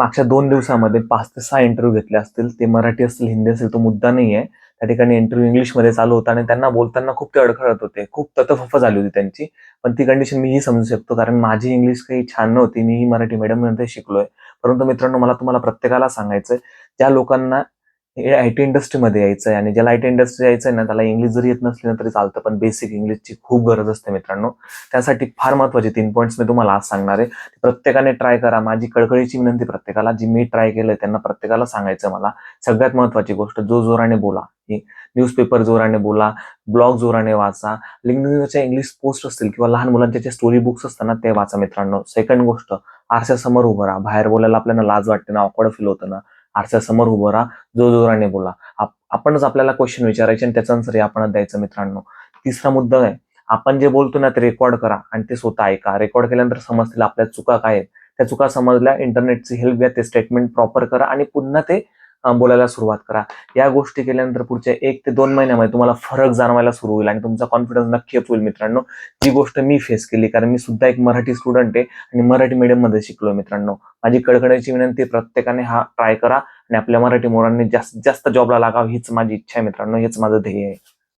मागच्या 2 दिवसामध्ये 5 ते 6 इंटरव्ह्यू घेतले असतील. ते मराठी असतील, हिंदी असेल, तो मुद्दा नाहीये. त्या ठिकाणी इंटरव्ह्यू इंग्लिशमध्ये चालू होता आणि त्यांना बोलताना खूप ते अडखळत होते. खूप तत-फत झाली होती त्यांची. पण ती कंडिशन मीही समजू शकतो, कारण माझी इंग्लिश काही छान नव्हती. मीही मराठी मीडियममध्ये शिकलोय. परंतु मित्रांनो, मला तुम्हाला प्रत्येकाला सांगायचंय, ज्या लोकांना हे आय-टी इंडस्ट्रीमध्ये यायचंय आणि ज्याला आय-टी इंडस्ट्री यायचंय ना, त्याला इंग्लिश जरी येत नसली ना तरी चालतं, पण बेसिक इंग्लिशची खूप गरज असते मित्रांनो. त्यासाठी फार महत्त्वाचे 3 पॉइंट्स मी तुम्हाला आज सांगणार आहे. प्रत्येकाने ट्राय करा. माझी कळकळीची विनंती प्रत्येकाला, जी मी ट्राय केलंय त्यांना प्रत्येकाला सांगायचं मला. सगळ्यात महत्त्वाची गोष्ट, जोराने बोला. न्यूजपेपर जोराने बोला, ब्लॉग जोराने वाचा, LinkedInवरच्या इंग्लिश पोस्ट असतील किंवा लहान मुलांचे जे स्टोरी बुक्स असतात ना, ते वाचा मित्रांनो. सेकंड गोष्ट, आरशासमोर उभं राहा. बाहेर बोलायला आपल्याला लाज वाटते ना, ऑकवर्ड फील होतं ना, आरशासमोर उभं राहा, जोराने बोला. आपणच आपल्याला क्वेश्चन विचारायचे आणि त्याचं आन्सर आपणच द्यायचं मित्रांनो. तिसरा मुद्दा आहे, आपण जे बोलतो ना ते रेकॉर्ड करा आणि ते स्वतः ऐका. रेकॉर्ड केल्यानंतर समजतील आपल्या चुका काय आहेत. त्या चुका समजल्या, इंटरनेटची हेल्प घ्या, ते स्टेटमेंट प्रॉपर करा आणि पुन्हा ते बोलायला सुरुवात करा. या गोष्टी केल्यानंतर पुढच्या 1 ते 2 महिन्यामध्ये तुम्हाला फरक जाणवायला सुरू होईल आणि तुमचा कॉन्फिडन्स नक्की अप होईल मित्रांनो. जी गोष्ट मी फेस केली, कारण मी सुद्धा एक मराठी स्टुडंट आहे आणि मराठी मीडियममध्ये शिकलोय मित्रांनो. माझी कळकळीची विनंती, प्रत्येकाने हा ट्राय करा आणि आपल्या मराठी मुलांनी जास्तीत जास्त जॉबला लागावं, हीच माझी इच्छा आहे मित्रांनो, हेच माझं ध्येय आहे.